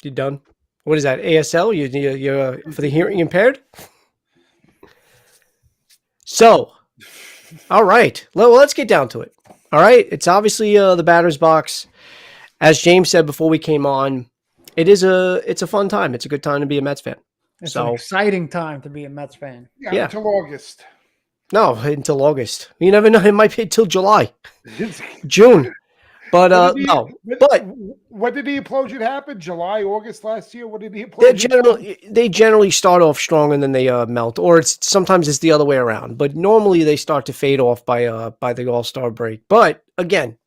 You done? What is that? ASL? You're for the hearing impaired? So, all right. Let's get down to it. All right. It's obviously the batter's box. As James said before we came on, it's a fun time. It's a good time to be a Mets fan. It's an exciting time to be a Mets fan. Yeah, until August. No, until August. You never know. It might be until July, June. But no. But what did the implosion happen? July, August last year. What did the implosion? They generally start off strong and then they melt, or sometimes it's the other way around. But normally they start to fade off by the All-Star break. But again,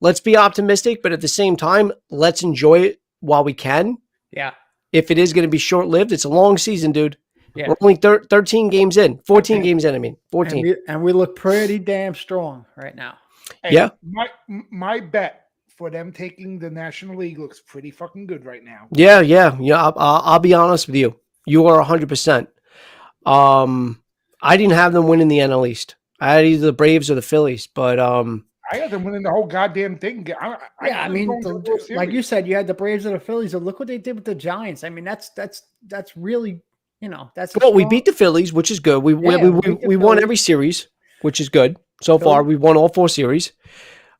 let's be optimistic, but at the same time, let's enjoy it while we can. Yeah. If it is going to be short-lived, it's a long season, dude. Yeah. We're only 13 games in. 14 games in, I mean. 14. And we look pretty damn strong right now. And yeah. My bet for them taking the National League looks pretty fucking good right now. Yeah. I'll be honest with you. You are 100%. I didn't have them winning the NL East. I had either the Braves or the Phillies, but I had them winning the whole goddamn thing. I mean, like you said, you had the Braves or the Phillies. And look what they did with the Giants. I mean, that's really, that's well. We beat the Phillies, which is good. We won every series, which is good so far. We won all 4 series.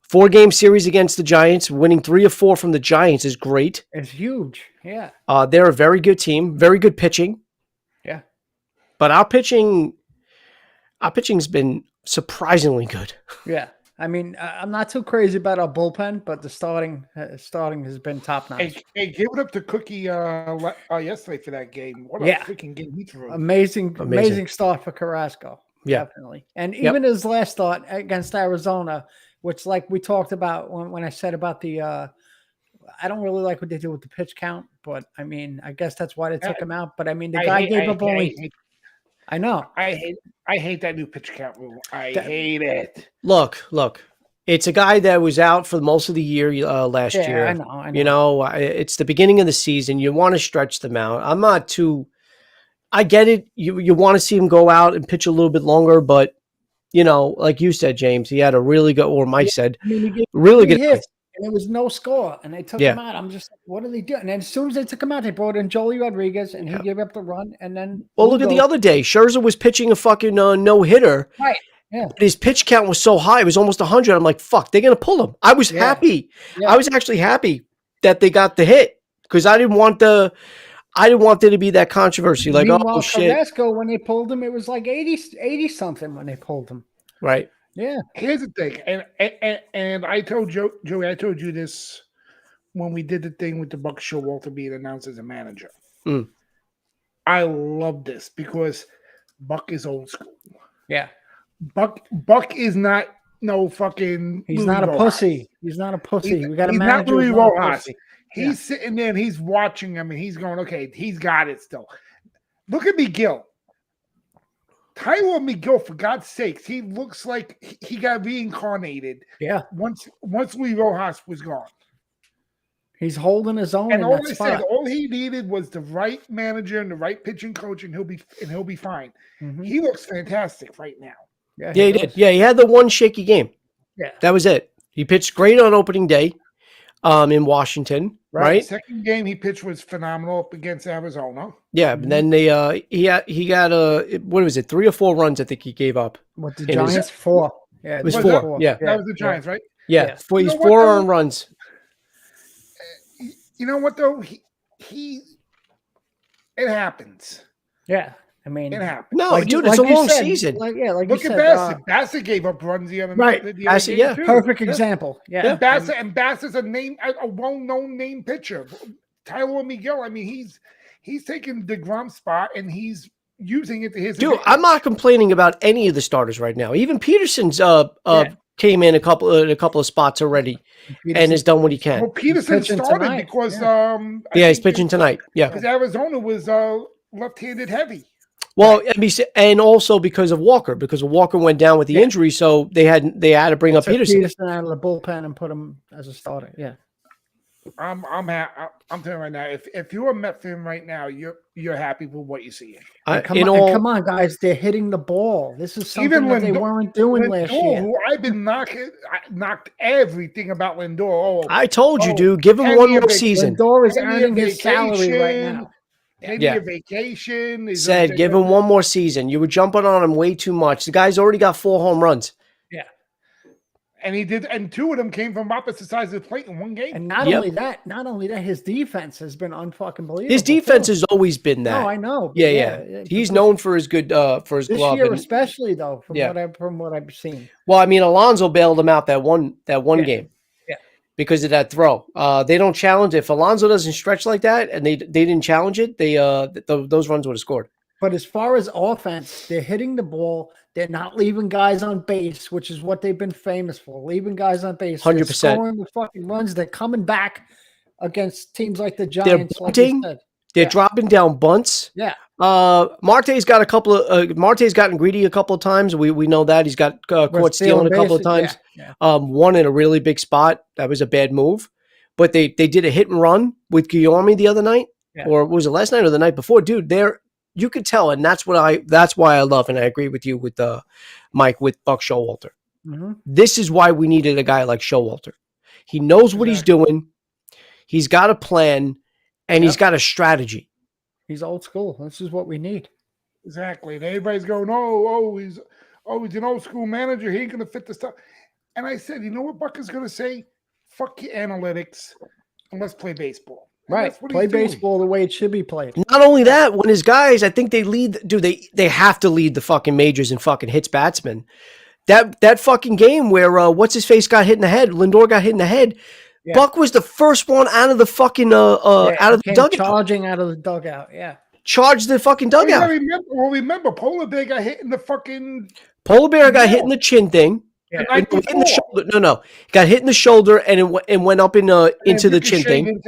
4-game series against the Giants. Winning 3 of 4 from the Giants is great. It's huge. Yeah. They're a very good team. Very good pitching. Yeah. But our pitching's been surprisingly good. Yeah. I mean, I'm not too crazy about our bullpen, but the starting has been top notch. Hey, give it up to Cookie yesterday for that game. What a freaking game he threw! Amazing start for Carrasco. Yeah, definitely. And even his last start against Arizona, which, like we talked about when I said about the, I don't really like what they did with the pitch count, but I mean, I guess that's why they took him out. But I mean, the guy gave up only. I know. I hate that new pitch count rule. I hate it. Look. It's a guy that was out for most of the year last year. I know. It's the beginning of the season. You want to stretch them out. I'm not too. I get it. You want to see him go out and pitch a little bit longer, but like you said, James, he had a really good, or Mike said, really good hit. And there was no score, and they took him out. I'm just like, what are they doing? And then as soon as they took him out, they brought in Joely Rodriguez, and he gave up the run. And then, look at the other day. Scherzer was pitching a fucking no hitter. Right. Yeah. But his pitch count was so high; it was almost 100. I'm like, fuck, they're gonna pull him. I was happy. Yeah. I was actually happy that they got the hit because I didn't want there to be that controversy. Like, oh shit. Carrasco, when they pulled him, it was like 80 something when they pulled him. Right. Yeah. Here's the thing, and I told Joey, I told you this when we did the thing with the Buck Showalter being announced as a manager. Mm. I love this because Buck is old school. Yeah. Buck is not no fucking. He's not a pussy. He's not a pussy. We got a He's manager. not Louis Rojas. He's sitting there and he's watching him and he's going, okay, he's got it still. Look at McGill. Tyler McGill, for God's sakes, he looks like he got reincarnated. Yeah. Once Louis Rojas was gone. He's holding his own. And all he needed was the right manager and the right pitching coach, and he'll be fine. Mm-hmm. He looks fantastic right now. Yeah, he did. Yeah, he had the one shaky game. Yeah. That was it. He pitched great on opening day in Washington. Right. The second game he pitched was phenomenal up against Arizona. Yeah, but then he got what was it, 3 or 4 runs I think he gave up. What the Giants? 4. Yeah, it was 4. Yeah, that was the Giants, right? Yeah, he's 4 earned runs. You know what though? He it happens. Yeah. I mean, it happens. No, dude, it's a long season. Look at Bassett. Bassett gave up runs the other right. Bassett, perfect example. Yeah, and Bassett's a well-known name pitcher. Tyler McGill. I mean, he's taking DeGrom's spot and he's using it to his. Dude, I'm not complaining about any of the starters right now. Even Peterson's came in a couple of spots already and has done what he can. Well, Peterson started tonight. Because he's pitching tonight. Yeah, because Arizona was left-handed heavy. Well, and also because Walker went down with the injury, so they had to bring up Peterson. Peterson out of the bullpen and put him as a starter. Yeah. I'm telling you right now. If you're a Met fan right now, you're happy with what you're seeing. And come on, guys, they're hitting the ball. This is something Even that they weren't doing last year. Who I've been knocked everything about Lindor. Oh, I told you, dude. Give him one more season. Lindor is earning his salary right now. 10-year vacation. Said, give him one more season. You were jumping on him way too much. The guy's already got 4 home runs. Yeah. And he did, and 2 of them came from opposite sides of the plate in one game. And not only that, his defense has been unfucking believable. His defense has always been that. No, I know. Yeah. He's known for his good for his this glove. Year especially though, from what I've seen. Well, I mean, Alonso bailed him out that one game. Yeah. Because of that throw. They don't challenge. If Alonso doesn't stretch like that and they didn't challenge it, those runs would have scored. But as far as offense, they're hitting the ball. They're not leaving guys on base, which is what they've been famous for. Leaving guys on base. 100%. They're scoring the fucking runs. They're coming back against teams like the Giants. They're bunting. Like they're dropping down bunts. Yeah. Marte's got a couple of Marte's gotten greedy a couple of times. We know that. He's got caught stealing a couple of times. Yeah. One in a really big spot. That was a bad move. But they did a hit and run with Guillaume the other night. Yeah. Or was it last night or the night before? Dude, you could tell, and that's why I love, and I agree with you with Mike with Buck Showalter. Mm-hmm. This is why we needed a guy like Showalter. He knows what he's doing. He's got a plan, and he's got a strategy. He's old school. This is what we need. Exactly. And everybody's going, he's an old school manager. He ain't gonna fit the stuff. And I said, you know what Buck is gonna say? Fuck your analytics and let's play baseball. And right. Play baseball the way it should be played. Not only that, when his guys, I think they lead. Dude, they have to lead the fucking majors in fucking hits batsmen. That fucking game where what's his face got hit in the head, Lindor got hit in the head. Yeah. Buck was the first one out of the fucking out of the dugout. Charging out of the dugout, yeah. Charged the fuking dugout. Remember, Polar Bear got hit in the fucking. Polar Bear got hit in the chin thing. Yeah. In the shoulder. No. He got hit in the shoulder and it went up into the chin thing.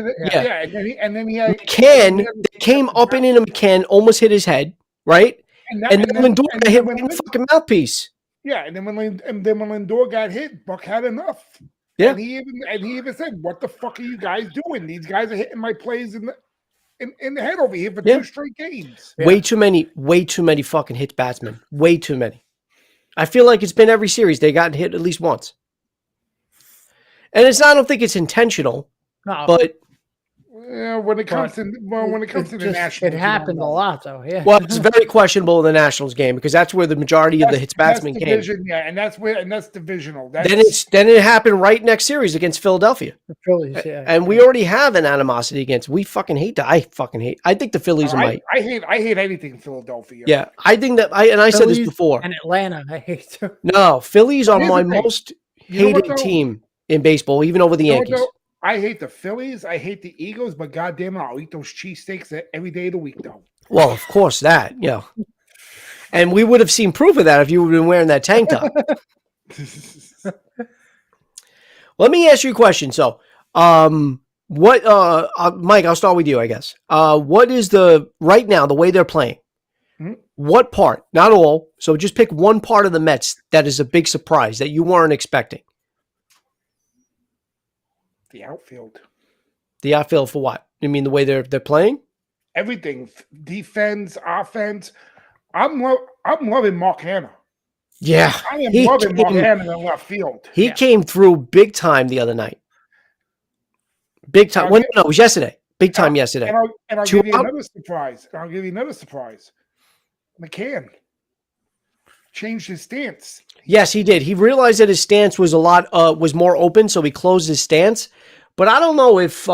And then he had McCann came up and into McCann, almost hit his head, right? And then Lindor got hit in the fucking mouthpiece. Yeah, and then when Lindor got hit, Buck had enough. Yeah, and he even said, "What the fuck are you guys doing? These guys are hitting my plays in the head over here for 2 straight games." Yeah. Way too many fucking hits batsmen. Way too many. I feel like it's been every series they got hit at least once. And I don't think it's intentional, but when it comes to the Nationals, it happened a lot though. Yeah. Well, it's very questionable in the Nationals game because that's where the majority of the hits batsmen came. Yeah, and that's divisional. Then it happened right next series against Philadelphia. The Phillies, yeah. And we already have an animosity against. We fucking hate that. I think the Phillies might. I hate anything in Philadelphia. Yeah, I think that I said this before. And Atlanta, I hate too. No, Phillies are my most hated team in baseball, even over the Yankees. I hate the Phillies. I hate the Eagles, but goddamn it, I'll eat those cheesesteaks every day of the week, though. Well, of course that, yeah. And we would have seen proof of that if you would have been wearing that tank top. Let me ask you a question. So, Mike, I'll start with you, I guess. What is right now, the way they're playing? Mm-hmm. What part, not all, so just pick one part of the Mets that is a big surprise that you weren't expecting. The outfield. The outfield for what? You mean the way they're playing? Everything. Defense, offense. I'm loving Mark Hanna. Yeah. I am loving Mark Hanna in left field. He came through big time the other night. Big time. Well, no, it was yesterday. Big time yesterday. And I'll give you another surprise. McCann changed his stance. Yes, he did. He realized that his stance was was more open, so he closed his stance. But I don't know if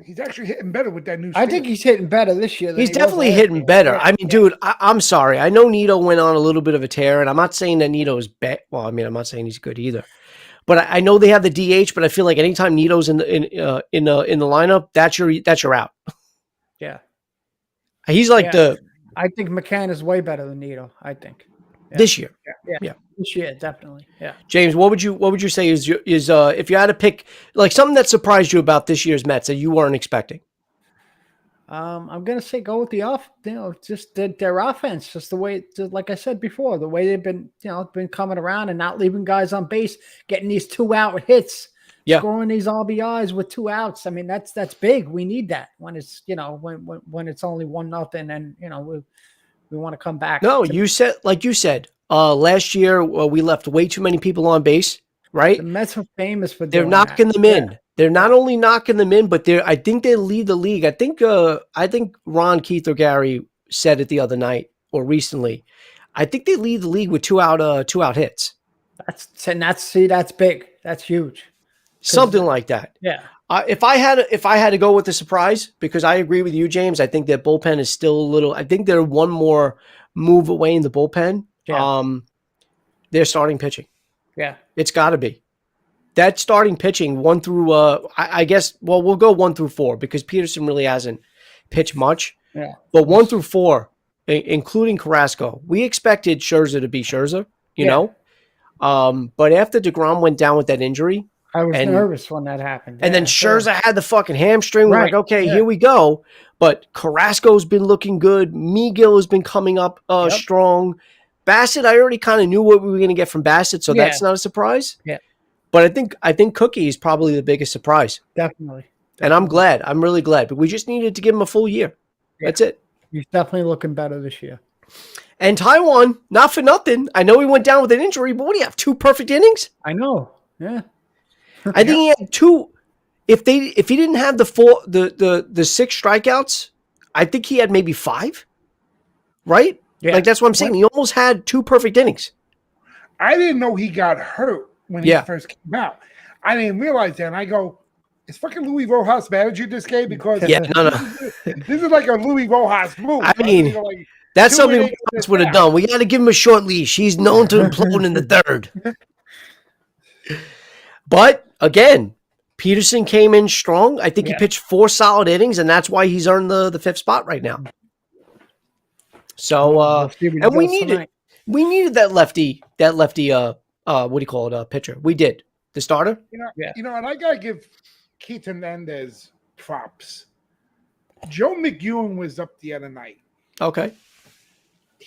he's actually hitting better with that new stance. I think he's hitting better this year. He's definitely hitting better. I mean, dude, I'm sorry. I know Nito went on a little bit of a tear, and I'm not saying that Nito is bad. Well, I mean, I'm not saying he's good either. But I know they have the DH, but I feel like anytime Nito's in the lineup, that's your out. Yeah. He's like I think McCann is way better than Nito, I think. Yeah. This year. Yeah. This year, definitely. Yeah. James, what would you say is if you had to pick like something that surprised you about this year's Mets that you weren't expecting? I'm gonna say go with just their offense, just the way, like I said before, the way they've been, been coming around and not leaving guys on base, getting these 2-out hits. Yeah. scoring these RBIs with 2 outs. I mean, that's big. We need that when it's when it's only 1-0, and we want to come back. No, you said last year we left way too many people on base, right? The Mets are famous for They're doing knocking that. them in. They're not only knocking them in, but I think they lead the league. I think Ron, Keith, or Gary said it the other night or recently. I think they lead the league with 2 out hits. That's big. That's huge. Something like that. Yeah. If I had to go with the surprise, because I agree with you, James, I think that bullpen is still a little. I think they're one more move away in the bullpen. Yeah. They're starting pitching. Yeah. It's got to be. That starting pitching 1 through I guess we'll go 1 through 4 because Peterson really hasn't pitched much. Yeah. But 1 through 4, including Carrasco, we expected Scherzer to be Scherzer, you know. But after DeGrom went down with that injury, I was nervous when that happened. And then Scherzer had the fucking hamstring. We're like, okay, here we go. But Carrasco's been looking good. Megill has been coming up strong. Bassett, I already kind of knew what we were going to get from Bassett, so that's not a surprise. Yeah. But I think Cookie is probably the biggest surprise. Definitely. And I'm glad. I'm really glad. But we just needed to give him a full year. Yeah. That's it. He's definitely looking better this year. And Taiwan, not for nothing. I know he went down with an injury, but what do you have? 2 perfect innings? I know. Yeah. I think he had 2. If he didn't have the 6 strikeouts, I think he had maybe 5. Right? Yeah. Like that's what I'm saying. He almost had 2 perfect innings. I didn't know he got hurt when he first came out. I didn't realize that. And I go, is fucking Louis Rojas manager this game? Because this is like a Louis Rojas move. I mean, that's something Rojas would have done. We got to give him a short leash. He's known to implode in the 3rd. But again, Peterson came in strong. I think he pitched 4 solid innings, and that's why he's earned the 5th spot right now. So, and we needed that lefty. What do you call it? Pitcher. We did the starter. And I gotta give Keith Hernandez props. Joe McEwen was up the other night. Okay.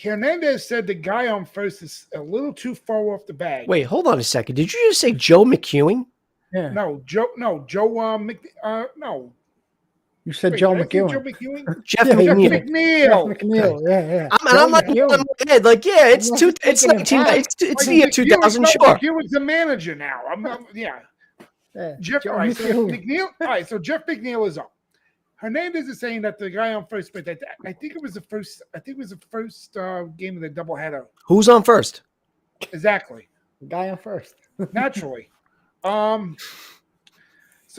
Hernandez said the guy on first is a little too far off the bag. Wait, hold on a second. Did you just say Joe McEwen? Yeah. No. You said Joe McEwen. Joe McEwen? Jeff McNeil. Jeff McNeil. Yeah. I'm like, in my head, like, yeah, it's the year 2000. Sure. McEwen's the manager now. Jeff. All right, so McNeil. All right, so Jeff McNeil is up. Hernandez is saying that the guy on first, but I think it was the first. I think it was the first game of the doubleheader. Who's on first? Exactly. The guy on first. Naturally. So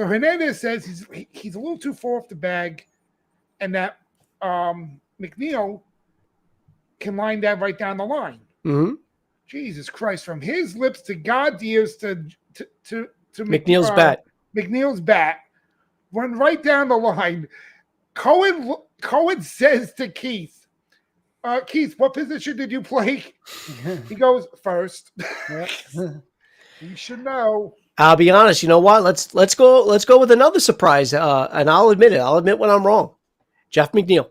Hernandez says he's a little too far off the bag, and that McNeil can line that right down the line. Mm-hmm. Jesus Christ! From his lips to God's ears to McNeil's bat. McNeil's bat. Run right down the line. Cohen says to Keith, Keith, what position did you play? He goes, first. You should know. I'll be honest. You know what? Let's go with another surprise. And I'll admit it. I'll admit when I'm wrong. Jeff McNeil.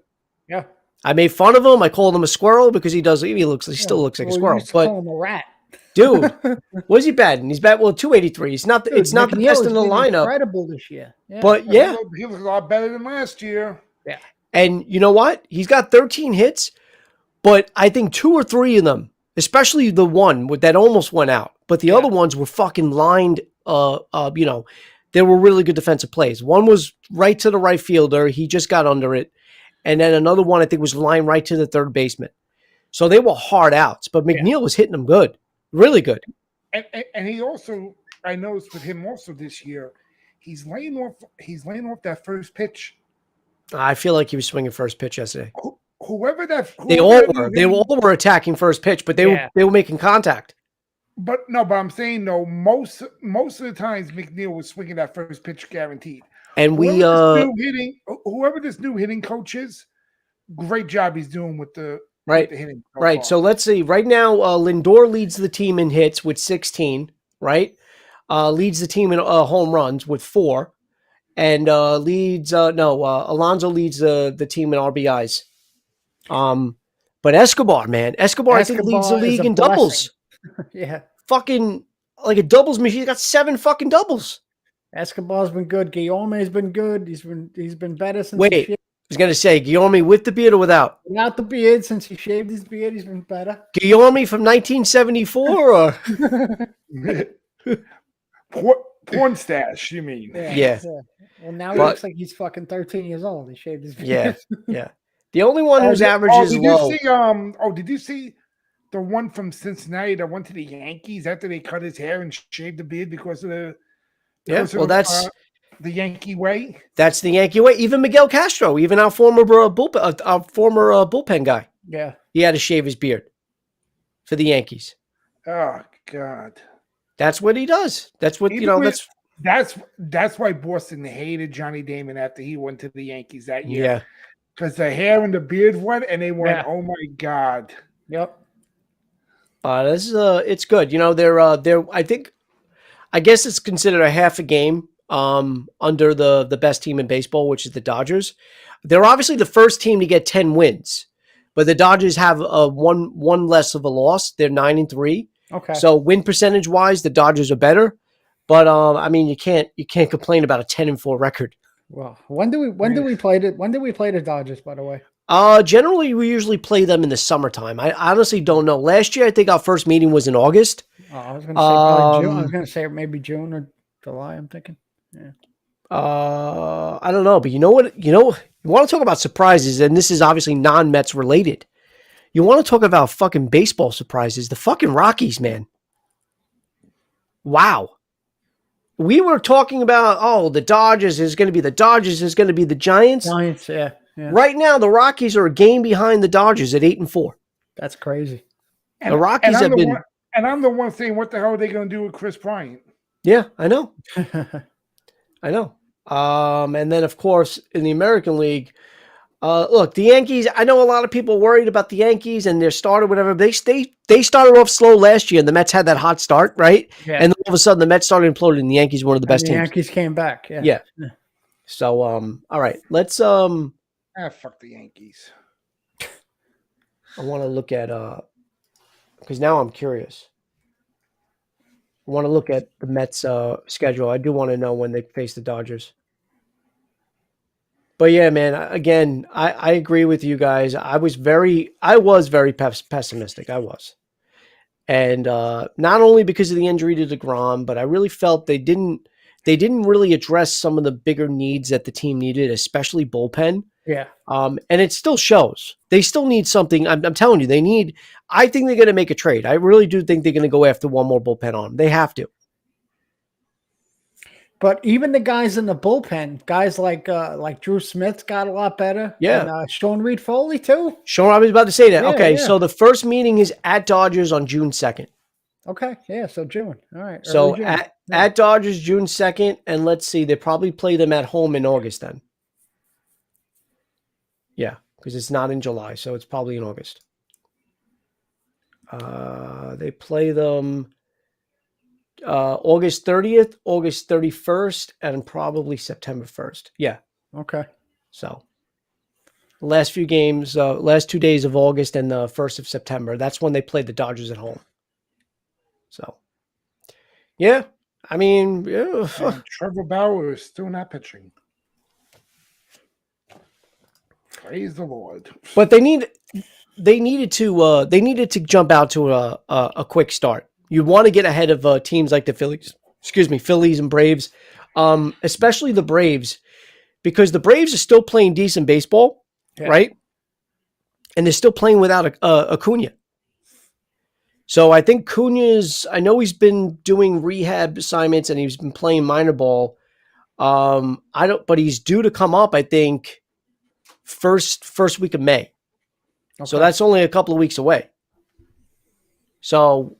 Yeah. I made fun of him. I called him a squirrel because he still looks like a squirrel. But call him a rat. Dude, what is he batting? He's batting 283. It's not the best in the lineup. Incredible this year. Yeah. But yeah, he was a lot better than last year. Yeah. And you know what? He's got 13 hits, but I think 2 or 3 of them, especially the one that almost went out, but the other ones were fucking lined. They were really good defensive plays. One was right to the right fielder. He just got under it. And then another one, I think, was lined right to the third baseman. So they were hard outs, but McNeil was hitting them good. Really good. And he also, I noticed with him also this year, he's laying off that first pitch. I feel like he was swinging first pitch yesterday. They all were attacking first pitch, but they were making contact. But I'm saying no. Most of the times McNeil was swinging that first pitch guaranteed. And whoever this new hitting coach is, great job he's doing with the hitting. Right. So let's see. Right now, Lindor leads the team in hits with 16. Right. Leads the team in home runs with 4, and Alonso leads the team in RBIs. But Escobar, I think leads the league in doubles. Yeah. Fucking like a doubles machine. He's got 7 fucking doubles. Escobar's been good. Guillaume's been good. He's been better since Wait, he I shaved. was gonna say Guillaume with the beard or without? Without the beard, since he shaved his beard, he's been better. Guillaume from 1974, or Porn stash, you mean? Yeah. Well, now he But- looks like he's fucking 13 years old. He shaved his beard. yeah, yeah. The only one whose average is did low. you see? Did you see the one from Cincinnati that went to the Yankees after they cut his hair and shaved the beard because of the? Yeah, because well, of, that's the Yankee way. that's the Yankee way. Even Miguel Castro, even our former bullpen guy, Yeah. he had to shave his beard for the Yankees. Oh God. That's what he does. That's what Even with- That's That's why Boston hated Johnny Damon after he went to the Yankees that year. yeah. Because the hair and the beard went, and they went, Yeah. "Oh my God." Yep. This is it's good. They're I guess it's considered a half a game under the best team in baseball, which is the Dodgers. They're obviously the first team to get 10 wins, but the Dodgers have one less of a loss. They're 9-3. Okay. So win percentage wise, the Dodgers are better. But I mean, you can't complain about a 10-4 record. Well, when do we play the Dodgers, by the way? Generally we usually play them in the summertime. I honestly don't know. Last year I think our first meeting was in August. Oh, I was going to say probably June. I was going to say maybe June or July. I'm thinking. Yeah. I don't know, but you know what? You want to talk about surprises, and this is obviously non-Mets related. You want to talk about fucking baseball surprises? The fucking Rockies, man. Wow. We were talking about the Dodgers is going to be the Dodgers is going to be the Giants. Giants, yeah. Right now, the Rockies are a game behind the Dodgers at 8-4. That's crazy. And, The Rockies and I'm have the been. one, and I'm the one saying, "What the hell are they going to do with Chris Bryant?" Yeah, I know. I know. And then of course in the American League, look, the Yankees. I know a lot of people worried about the Yankees and their starter, whatever. They started off slow last year, and the Mets had that hot start, right? Yeah. And then all of a sudden, the Mets started imploding, and the Yankees were one of the best the teams. Yankees came back. Yeah. Yeah. So, all right, let's. Fuck the Yankees. I want to look at because now I'm curious. I want to look at the Mets schedule. I do want to know when they face the Dodgers. But yeah, man, again, I agree with you guys. I was very pessimistic. I was. And not only because of the injury to DeGrom, but I really felt they didn't really address some of the bigger needs that the team needed, especially bullpen. Yeah. And it still shows. They still need something. I'm telling you, I think they're going to make a trade. I really do think they're going to go after one more bullpen arm. They have to. But even the guys in the bullpen, guys like Drew Smith's got a lot better. Yeah. And, Sean Reed Foley too. Sean, I was about to say that. Yeah, okay, yeah. so the first meeting is at Dodgers on June 2nd. Okay. Yeah. So June. All right. So early June. at Dodgers June 2nd, and let's see, they probably play them at home in August then. Yeah, because it's not in July, so it's probably in August. They play them August 30th, August 31st, and probably September 1st. Yeah. Okay. So last few games, last 2 days of August and the 1st of September, that's when they played the Dodgers at home. So, yeah, I mean, yeah. And Trevor Bauer is still not pitching. Praise the Lord. But they needed to jump out to a quick start. You want to get ahead of teams like the Phillies and Braves, especially the Braves, because the Braves are still playing decent baseball, right? And they're still playing without Acuna. So I think I know he's been doing rehab assignments and he's been playing minor ball. But he's due to come up, I think, first week of May. Okay. So that's only a couple of weeks away. So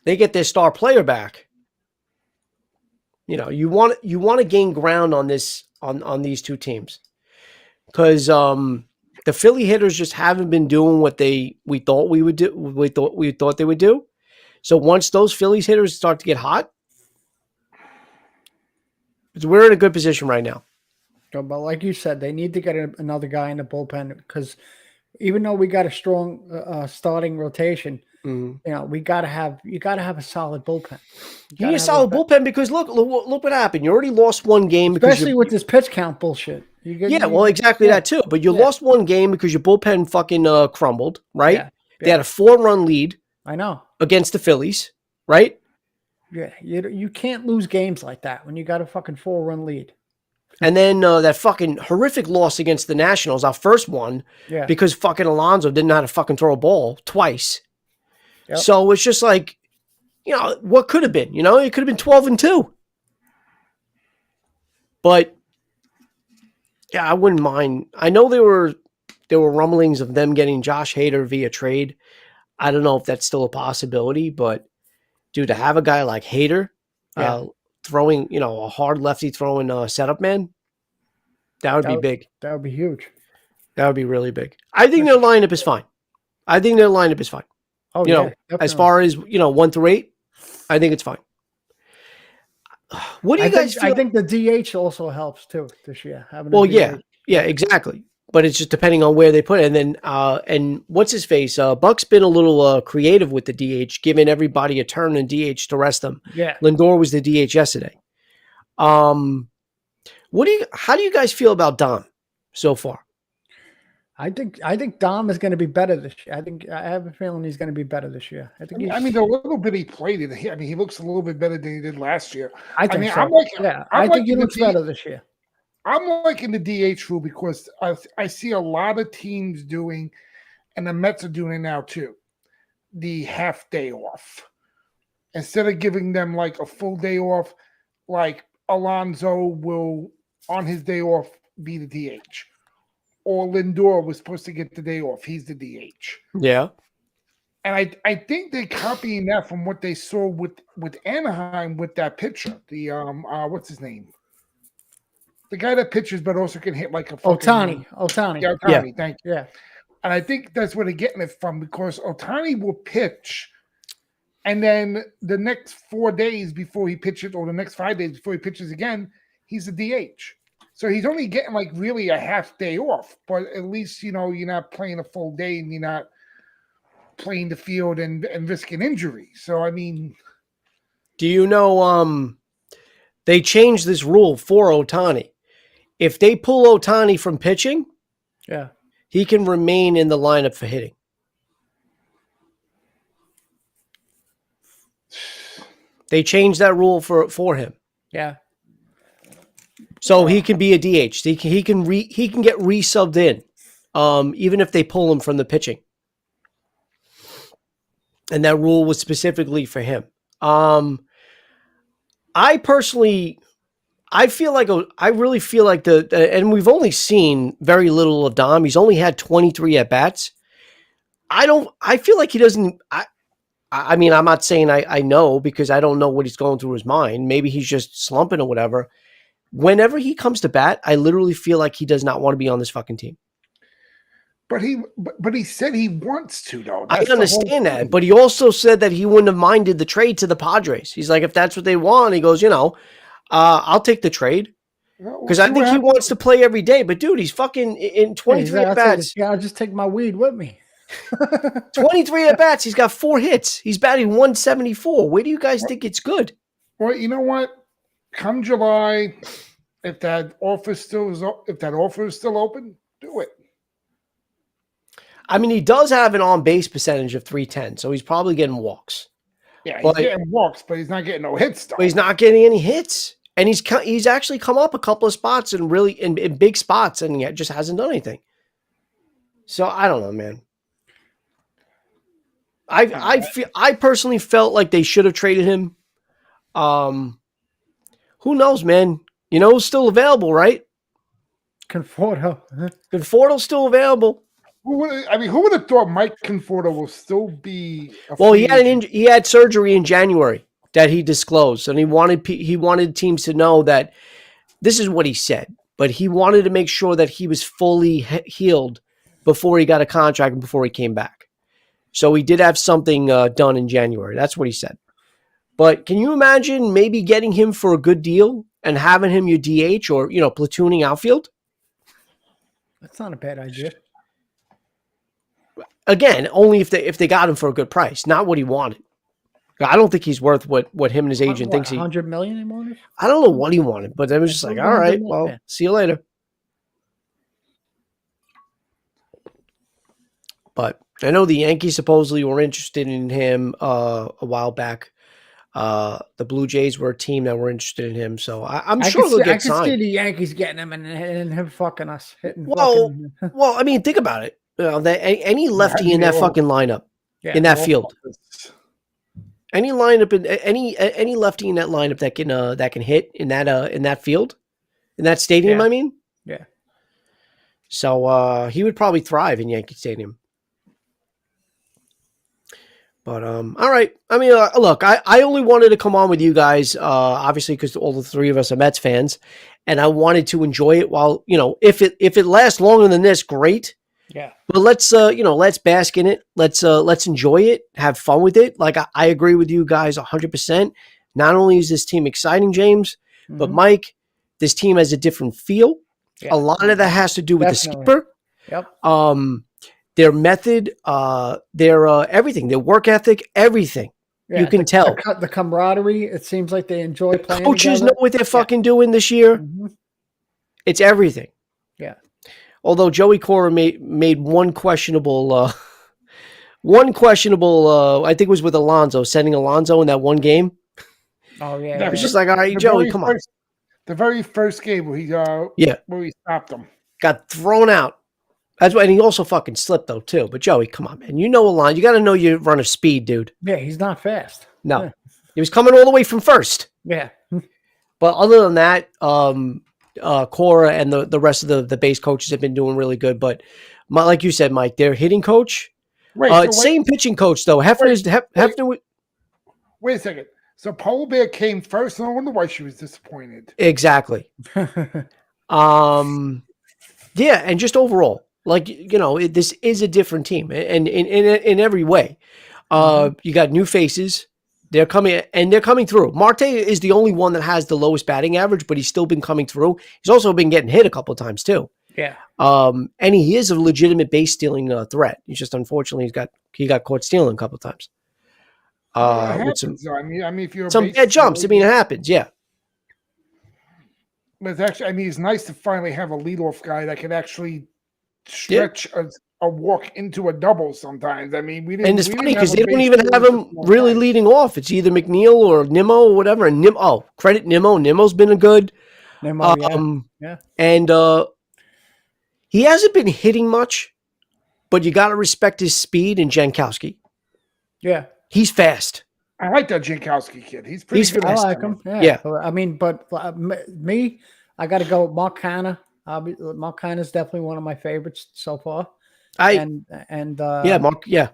they get their star player back. You want to gain ground on this on these two teams, because the Philly hitters just haven't been doing what we thought we would do. We thought they would do. So once those Phillies hitters start to get hot, we're in a good position right now. But like you said, they need to get another guy in the bullpen, because even though we got a strong starting rotation, Mhm. You know, you got to have a solid bullpen. You need a solid bullpen because look what happened. You already lost one game because especially with this pitch count bullshit. well, exactly that too. But you lost one game because your bullpen fucking crumbled, right? Yeah, They had a 4-run lead. I know. Against the Phillies, right? Yeah, you can't lose games like that when you got a fucking 4-run lead. And then that fucking horrific loss against the Nationals, our first one, because fucking Alonso didn't know how to fucking throw a ball twice. Yep. So it's just like, you know, what could have been? You know, it could have been 12-2. But yeah, I wouldn't mind. I know there were rumblings of them getting Josh Hader via trade. I don't know if that's still a possibility, but dude, to have a guy like Hader throwing, you know, a hard lefty throwing setup man, that would be big. That would be huge. That would be really big. I think their lineup is fine. Oh, you know, definitely. as far as, you know, 1 through 8, I think it's fine. What do you guys feel? I think the DH also helps too this year. Yeah, exactly. But it's just depending on where they put it. And then, and what's his face? Buck's been a little creative with the DH, giving everybody a turn in DH to rest them. Yeah. Lindor was the DH yesterday. How do you guys feel about Dom so far? I think Dom is going to be better this year. I have a feeling he's going to be better this year. I mean, the little bit he played it. I mean, he looks a little bit better than he did last year. I think he looks better this year. I'm liking the DH rule because I see a lot of teams doing, and the Mets are doing it now too, the half day off. Instead of giving them like a full day off, like Alonso will, on his day off, be the DH. Or Lindor was supposed to get the day off. He's the DH. Yeah. And I think they're copying that from what they saw with Anaheim with that pitcher. The what's his name? The guy that pitches but also can hit like a fucking Ohtani. Yeah, Ohtani. Thank you. Yeah. And I think that's where they're getting it from because Ohtani will pitch, and then the next 4 days before he pitches, or the next 5 days before he pitches again, he's a DH. So he's only getting like really a half day off, but at least, you know, you're not playing a full day and you're not playing the field and risking injury. So, I mean. Do you know they changed this rule for Ohtani? If they pull Ohtani from pitching, he can remain in the lineup for hitting. They changed that rule for him. Yeah. So he can be a DH. He can get re-subbed in, even if they pull him from the pitching. And that rule was specifically for him. I personally, I really feel like and we've only seen very little of Dom. He's only had 23 at bats. I feel like he doesn't. I mean, I'm not saying I know because I don't know what he's going through his mind. Maybe he's just slumping or whatever. Whenever he comes to bat, I literally feel like he does not want to be on this fucking team. But he said he wants to, though. I understand that, but he also said that he wouldn't have minded the trade to the Padres. He's like, if that's what they want, he goes, you know, I'll take the trade because I think he wants to play every day. But dude, he's fucking in 23 at bats. Yeah, I'll just take my weed with me. 23 at bats. He's got 4 hits. He's batting 174. Where do you guys think it's good? Well, you know what? Come July, if that offer is still open, do it. I mean, he does have an on-base percentage of .310, so he's probably getting walks. Yeah, he's getting walks, but he's not getting no hits, though. But he's not getting any hits. And he's actually come up a couple of spots and really in big spots, and he just hasn't done anything. So I don't know, man. I personally felt like they should have traded him. Who knows, man? You know who's still available, right? Conforto. Conforto's still available. Who would have thought Mike Conforto will still be? Well, he had surgery in January that he disclosed, and he wanted teams to know that this is what he said. But he wanted to make sure that he was fully healed before he got a contract and before he came back. So he did have something done in January. That's what he said. But can you imagine maybe getting him for a good deal and having him your DH or, you know, platooning outfield? That's not a bad idea. again, only if they got him for a good price, not what he wanted. I don't think he's worth what him and his agent thinks he. 100 million he wanted. I don't know what he wanted, but it was just like, all right, well, see you later. But I know the Yankees supposedly were interested in him a while back. The Blue Jays were a team that were interested in him, so I'm sure he'll get signed. I can see the Yankees getting him and him fucking us. Well, I mean, think about it. Any lefty in that fucking lineup, in that field, any lineup in any lefty in that lineup that can hit in that field, in that stadium. I mean, yeah. So he would probably thrive in Yankee Stadium. But all right. I mean, look, I only wanted to come on with you guys, obviously, because all the three of us are Mets fans, and I wanted to enjoy it. While if it lasts longer than this, great. Yeah. But let's bask in it. Let's enjoy it. Have fun with it. Like I agree with you guys 100%. Not only is this team exciting, James, but Mike, this team has a different feel. Yeah. A lot of that has to do with the skipper. Yep. Their method, their everything, their work ethic, everything. Yeah, you can tell. The camaraderie, it seems like they enjoy playing coaches together. Know what they're fucking doing this year. It's everything. Yeah. Although Joey Cora made one questionable, I think it was with Alonso, sending Alonso in that one game. Oh, yeah. It's just like, all right, Joey, come on. The very first game where he stopped him. Got thrown out. That's why, and he also fucking slipped though too. But Joey, come on, man, you know a line. You got to know your run of speed, dude. Yeah, he's not fast. No, he was coming all the way from first. Yeah, but other than that, Cora and the rest of the base coaches have been doing really good. But like you said, Mike, their hitting coach, same pitching coach though. Hefner. Wait a second. So Polar Bear came first. No wonder why she was disappointed. Exactly. Yeah, and just overall, like this is a different team, and in every way. You got new faces. They're coming through. Marte is the only one that has the lowest batting average, but he's still been coming through. He's also been getting hit a couple of times too. Yeah. And he is a legitimate base stealing threat. He's just unfortunately he got caught stealing a couple of times. With some if you're some bad jumps, it happens. Yeah. But it's actually, it's nice to finally have a leadoff guy that can actually stretch a walk into a double sometimes. I mean, we didn't. And it's funny because they don't even have him really leading off. It's either McNeil or Nimmo or whatever. And credit Nimmo. Nimmo's been a good. Nimmo, yeah. And he hasn't been hitting much, but you got to respect his speed and Jankowski. Yeah. He's fast. I like that Jankowski kid. He's pretty good. I like him. Yeah. I mean, but me, I got to go with Mark Canha. Mark Canha is definitely one of my favorites so far. Mark. Yeah.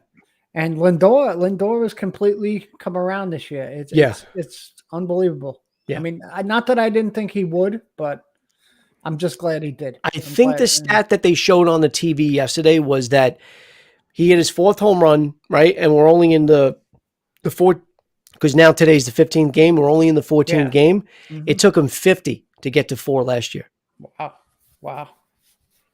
And Lindor has completely come around this year. It's unbelievable. Yeah. I mean, not that I didn't think he would, but I'm just glad he did. I think the stat that they showed on the TV yesterday was that he hit his 4th home run, right? And we're only in the 4th. Because now today's the 15th game. We're only in the 14th game. It took him 50 to get to 4 last year. Wow.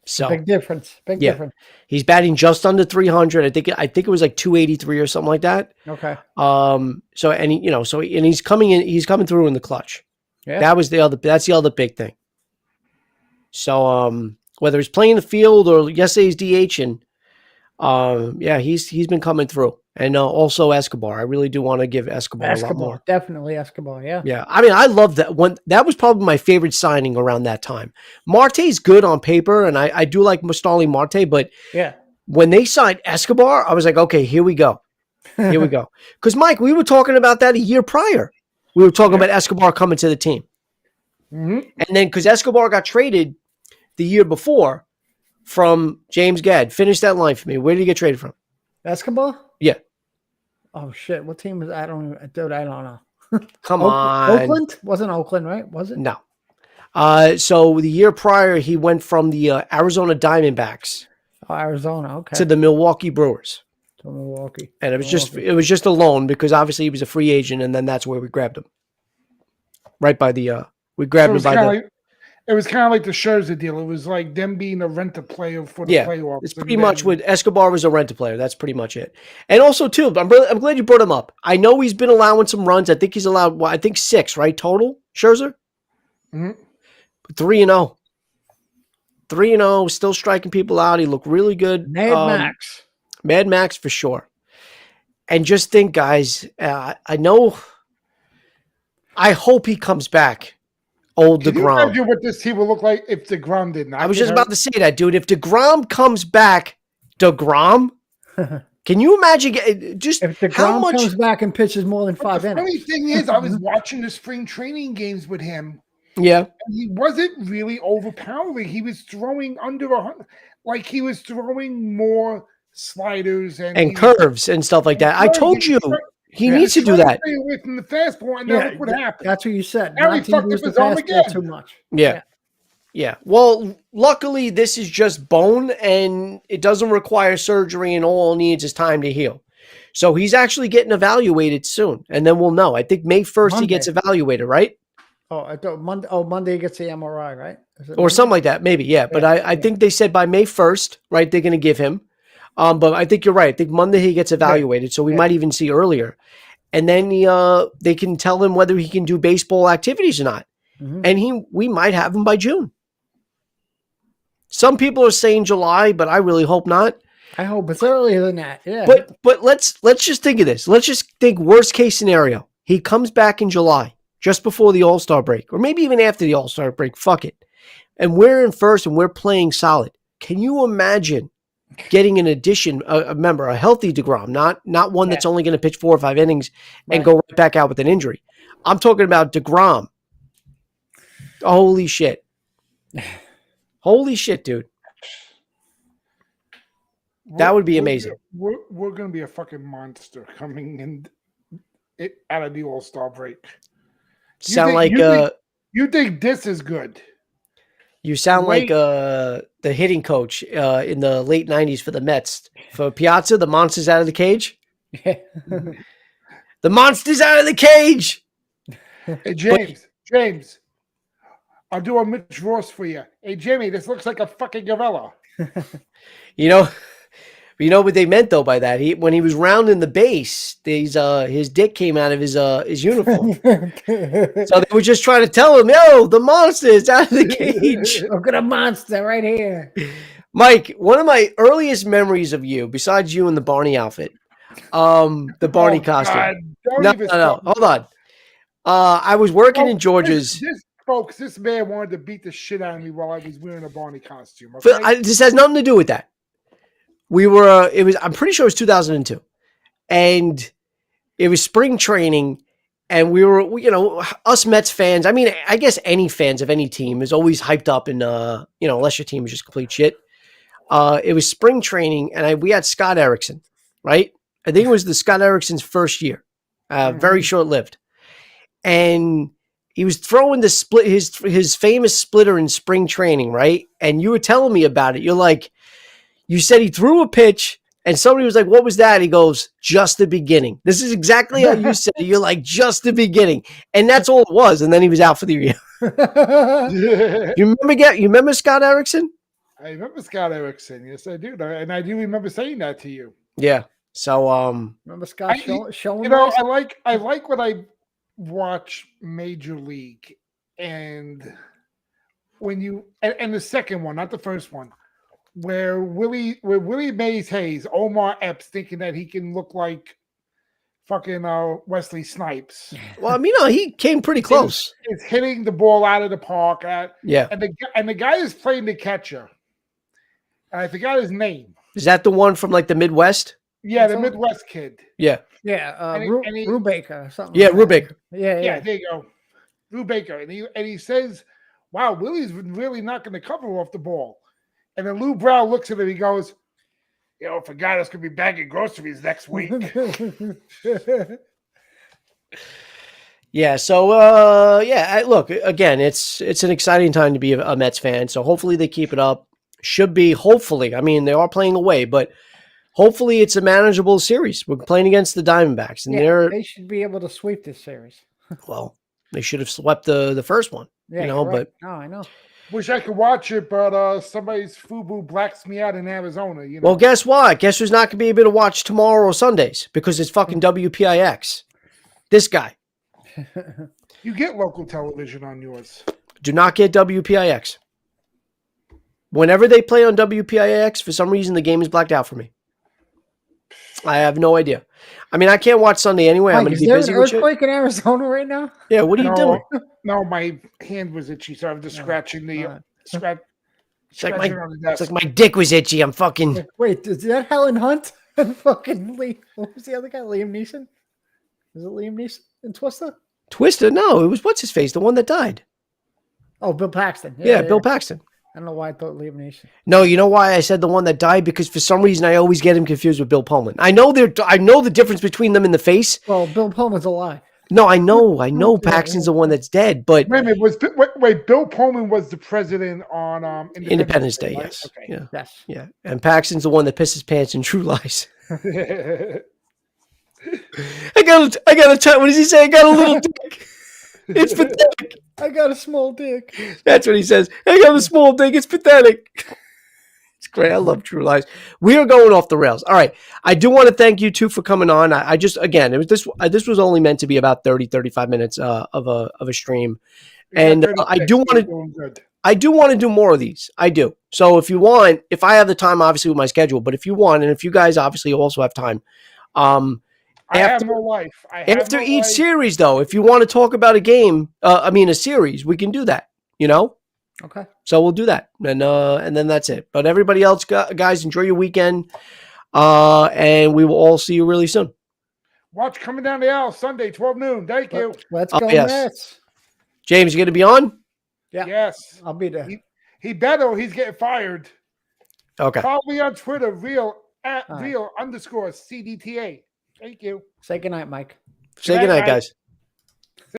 So big difference. Big difference. He's batting just under 300. I think it was like 283 or something like that. Okay. So he's coming in. He's coming through in the clutch. Yeah. That's the other big thing. So whether he's playing the field or yesterday's DH and he's been coming through. And also Escobar. I really do want to give Escobar a lot more. Definitely Escobar, yeah. Yeah. I mean, I love that one. That was probably my favorite signing around that time. Marte's good on paper, and I do like Starling Marte, but when they signed Escobar, I was like, okay, here we go. Here we go. Because, Mike, we were talking about that a year prior. We were talking about Escobar coming to the team. And then because Escobar got traded the year before from James Gadd. Finish that line for me. Where did he get traded from? Escobar? Yeah. Oh shit! What team was? I don't know. Come on, Oakland wasn't Oakland, right? Was it? No. So the year prior, he went from the Arizona Diamondbacks. Oh, Arizona, okay. To the Milwaukee Brewers. To Milwaukee, and it was just a loan because obviously he was a free agent, and then that's where we grabbed him. Right by the we grabbed him by the. It It was kind of like the Scherzer deal. It was like them being a rent-a player for the playoffs. It's pretty much what Escobar was, a rent-a-player. That's pretty much it. And also, too, I'm glad you brought him up. I know he's been allowing some runs. I think he's allowed, I think 6, right, total, Scherzer? Mm-hmm. 3-0. 3-0, still striking people out. He looked really good. Max. Mad Max for sure. And just think, guys, I hope he comes back. Old Can you DeGrom. imagine what this team would look like if DeGrom did not? I was just about to say that, dude. If DeGrom comes back, DeGrom, can you imagine just if DeGrom how much comes back and pitches more than 5 The funny innings? thing is, I was watching the spring training games with him. Yeah, and he wasn't really overpowering. He was throwing under 100, like he was throwing more sliders and curves and stuff like that. I told you he needs to do that. Stay away from the fastball, and now look what happened. That's what you said. Now he Not to fucked use up the his arm fastball again. too much. Yeah. Well, luckily this is just bone, and it doesn't require surgery, and all it needs is time to heal. So he's actually getting evaluated soon, and then we'll know. I think May 1st he gets evaluated, right? Oh, I thought Monday. Oh, Monday he gets the MRI, right? Or something like that, maybe. Yeah, but I think they said by May 1st, right? They're going to give him. But I think you're right. I think Monday he gets evaluated, so we might even see earlier. And then they can tell him whether he can do baseball activities or not. Mm-hmm. And we might have him by June. Some people are saying July, but I really hope not. I hope it's earlier than that. Yeah. But let's just think of this. Let's just think worst case scenario. He comes back in July, just before the All-Star break, or maybe even after the All-Star break. Fuck it. And we're in first and we're playing solid. Can you imagine getting an addition, a healthy DeGrom, not one that's only going to pitch 4 or 5 innings and go right back out with an injury? I'm talking about DeGrom. Holy shit. Holy shit, dude. That would be amazing. We're going to be a fucking monster coming in out of the All-Star break. You think this is good? You sound like the hitting coach in the late 90s for the Mets. For Piazza, the monster's out of the cage. The monster's out of the cage. Hey, James, I'll do a Mitch Ross for you. Hey, Jimmy, this looks like a fucking gorilla. You know what they meant though by that? When he was rounding the base, his dick came out of his uniform. So they were just trying to tell him, "Yo, the monster is out of the cage." Look at a monster right here. Mike, one of my earliest memories of you, besides you in the Barney outfit, the Barney costume. No, hold on. I was working in George's. This man wanted to beat the shit out of me while I was wearing a Barney costume. Okay? This has nothing to do with that. I'm pretty sure it was 2002, and it was spring training, and we were, us Mets fans. I mean, I guess any fans of any team is always hyped up, and unless your team is just complete shit. It was spring training, and we had Scott Erickson, right? I think it was the Scott Erickson's first year, very short lived, and he was throwing the split, his famous splitter in spring training, right? And you were telling me about it. You're like. You said he threw a pitch, and somebody was like, "What was that?" He goes, "Just the beginning." This is exactly how you said it. You're like, "Just the beginning," and that's all it was. And then he was out for the year. You remember Scott Erickson? I remember Scott Erickson. Yes, I do, and I do remember saying that to you. Yeah. So, remember Scott showing? I like when I watch Major League, and when and the second one, not the first one. Where Willie Mays Hayes, Omar Epps, thinking that he can look like fucking Wesley Snipes. Well, I mean, he came pretty close. It's hitting the ball out of the park. Yeah, and the guy is playing the catcher. And I forgot his name. Is that the one from like the Midwest? Yeah, the Midwest kid. Yeah, Rubaker or something. Yeah, Rubaker. Yeah, there you go, Rubaker, and he says, "Wow, Willie's really not going to cover off the ball." And then Lou Brown looks at him. He goes, "For a guy that's going to be bagging groceries next week." Yeah. So, look, again, it's an exciting time to be a Mets fan. So hopefully they keep it up. Hopefully. I mean, they are playing away, but hopefully it's a manageable series. We're playing against the Diamondbacks, and they should be able to sweep this series. Well, they should have swept the first one. Yeah, but no, I know. Wish I could watch it, but somebody's FUBU blacks me out in Arizona. You know. Well, guess what? Guess who's not going to be able to watch tomorrow or Sundays because it's fucking WPIX. This guy. You get local television on yours. Do not get WPIX. Whenever they play on WPIX, for some reason the game is blacked out for me. I have no idea. I mean, I can't watch Sunday anyway. I'm Mike, going to is be there busy an with shit. earthquake in Arizona right now? Yeah, what are you doing? No, my hand was itchy, so I'm just scratching the scratch. It's like, scratching on the desk. it's like my dick was itchy. I'm fucking. Wait, is that Helen Hunt and fucking Lee? What was the other guy? Liam Neeson? Is it Liam Neeson in Twister? Twister? No, it was what's his face, the one that died. Oh, Bill Paxton. Yeah, Bill Paxton. I don't know why I thought Liam Neeson. No, you know why I said the one that died? Because for some reason I always get him confused with Bill Pullman. I know the difference between them in the face. Well, Bill Pullman's alive. No, I know Paxton's the one that's dead, but Wait a minute, wait, Bill Pullman was the president on Independence Day, right? yes. Okay. Yeah. Yes. Yeah. And Paxton's the one that pisses pants in True Lies. I got what does he say? I got a little dick. It's pathetic. I got a small dick. That's what he says. I got a small dick. It's pathetic. It's great. I love True Lies. We are going off the rails. All right. I do want to thank you two for coming on. I just, again, it was this was only meant to be about 30, 35 minutes of a stream. And I do want to do more of these. I do. So if you want, if I have the time, obviously with my schedule, but if you want, and if you guys obviously also have time, I have no life. After each series, though, if you want to talk about a game, a series, we can do that. You know. Okay. So we'll do that, and then that's it. But everybody else, guys, enjoy your weekend, and we will all see you really soon. Watch Coming Down the Aisle Sunday, 12 noon. Thank you. Let's go, yes. Mets. James, you going to be on? Yeah. Yes. I'll be there. He better. He's getting fired. Okay. Follow me on Twitter, real right. _CDTA. Thank you. Say goodnight, Mike. Say goodnight, guys.